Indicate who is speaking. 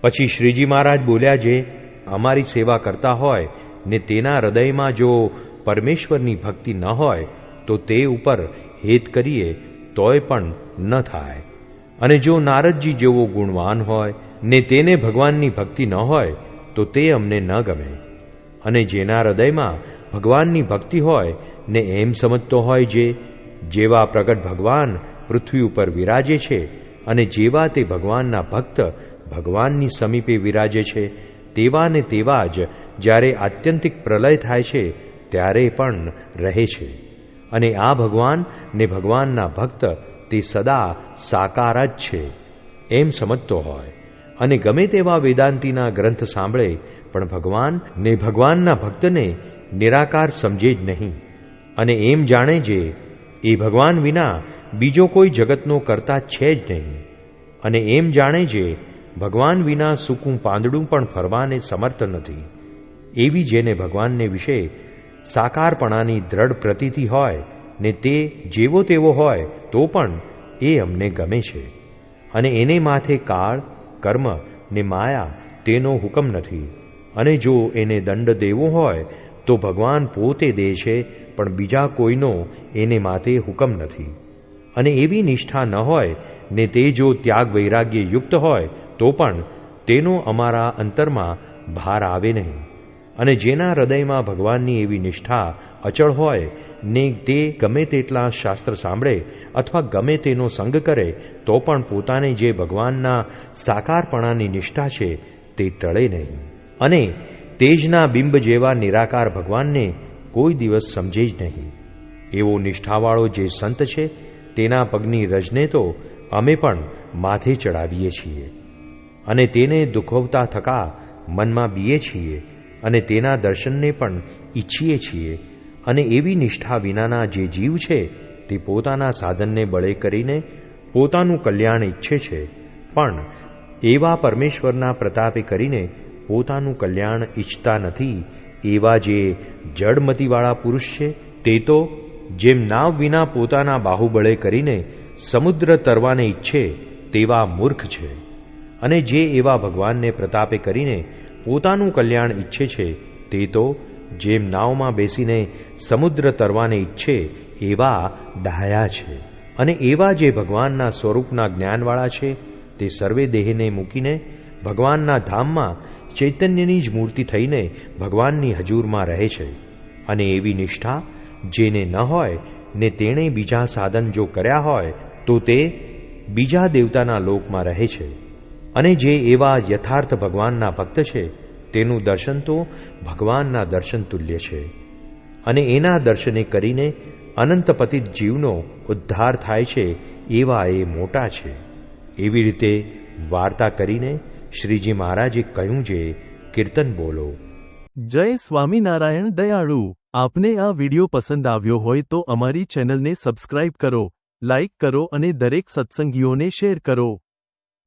Speaker 1: પછી શ્રીજી મહારાજ બોલ્યા, જે અમારી સેવા કરતા હોય ને તેના હૃદયમાં જો પરમેશ્વરની ભક્તિ ન હોય તો તે ઉપર હેત કરીએ તોય પણ ન થાય. અને જો નારદજી જેવો ગુણવાન હોય ને તેને ભગવાનની ભક્તિ ન હોય તો તે અમને ન ગમે. અને જેના હૃદયમાં ભગવાનની ભક્તિ હોય ને એમ સમજતો હોય, જેવા પ્રગટ ભગવાન પૃથ્વી ઉપર વિરાજે છે અને જેવા તે ભગવાનના ભક્ત ભગવાનની સમીપે વિરાજે છે, તેવા ને તેવા જ જ્યારે આત્યંતિક પ્રલય થાય છે ત્યારે પણ રહે છે. અને આ ભગવાન ને ભગવાનના ભક્ત તે સદા સાકાર જ છે એમ સમજતો હોય અને ગમે તેવા વેદાંતીના ગ્રંથ સાંભળે પણ ભગવાન ને ભગવાનના ભક્તને નિરાકાર સમજે જ નહીં. અને એમ જાણે જે એ ભગવાન વિના બીજો કોઈ જગતનો કરતા છે જ નહીં. અને એમ જાણે જે ભગવાન વિના સૂકું પાંદડું પણ ફરવાને સમર્થ નથી. એવી જેને ભગવાનને વિશે સાકારપણાની દ્રઢ પ્રતીતિ હોય ને તે જેવો તેવો હોય તો પણ એ અમને ગમે છે. અને એને માથે કાળ, કર્મ ને માયા તેનો હુકમ નથી. અને જો એને દંડ દેવો હોય તો ભગવાન પોતે દે છે, પણ બીજા કોઈનો એને માથે હુકમ નથી. અને એવી નિષ્ઠા ન હોય ને તે જો ત્યાગ વૈરાગ્ય યુક્ત હોય તો પણ તેનો અમારા અંતરમાં ભાર આવે નહીં. અને જેના હૃદયમાં ભગવાનની એવી નિષ્ઠા અચળ હોય ને તે ગમે તેટલા શાસ્ત્ર સાંભળે અથવા ગમે તેનો સંગ કરે તો પણ પોતાને જે ભગવાનના સાકારપણાની નિષ્ઠા છે તે ટળે નહીં. અને તેજના બિંબ જેવા નિરાકાર ભગવાનને કોઈ દિવસ સમજે જ નહીં. એવો નિષ્ઠાવાળો જે સંત છે તેના પગની રજને તો અમે પણ માથે ચડાવીએ છીએ અને તેને દુખવતા થકા મનમાં બીએ છીએ અને તેના દર્શનને પણ ઈચ્છીએ છીએ. અને એવી નિષ્ઠા વિનાના જે જીવ છે તે પોતાના સાધનને બળે કરીને પોતાનું કલ્યાણ ઈચ્છે છે, પણ એવા પરમેશ્વરના પ્રતાપે કરીને પોતાનું કલ્યાણ ઈચ્છતા નથી. એવા જે જડમતીવાળા પુરુષ છે તે તો જેમ નાવ વિના પોતાના બાહુબળે કરીને સમુદ્ર તરવાને ઈચ્છે તેવા મૂર્ખ છે. અને જે એવા ભગવાનને પ્રતાપે કરીને પોતાનું કલ્યાણ ઈચ્છે છે તે તો જેમ નાવમાં બેસીને સમુદ્ર તરવાને ઈચ્છે એવા ડાયા છે. અને એવા જે ભગવાનના સ્વરૂપના જ્ઞાનવાળા છે તે સર્વે દેહને મૂકીને ભગવાનના ધામમાં ચૈતન્યની જ મૂર્તિ થઈને ભગવાનની હજૂરમાં રહે છે. અને એવી નિષ્ઠા જેને ન હોય ને તેણે બીજા સાધન જો કર્યા હોય તો તે બીજા દેવતાના લોકમાં રહે છે. અને જે એવા યથાર્થ ભગવાનના ભક્ત છે તેનું દર્શન તો ભગવાનના દર્શન તુલ્ય છે. અને એના દર્શને કરીને અનંત પતિત જીવનો ઉદ્ધાર થાય છે એવા એ મોટા છે. એવી રીતે વાર્તા કરીને શ્રીજી મહારાજે કહ્યું, જે કીર્તન બોલો.
Speaker 2: જય સ્વામિનારાયણ દયાળુ. આપને આ વિડિયો પસંદ આવ્યો હોય તો અમારી ચેનલને સબસ્ક્રાઇબ કરો, લાઇક કરો અને દરેક સત્સંગીઓને શેર કરો.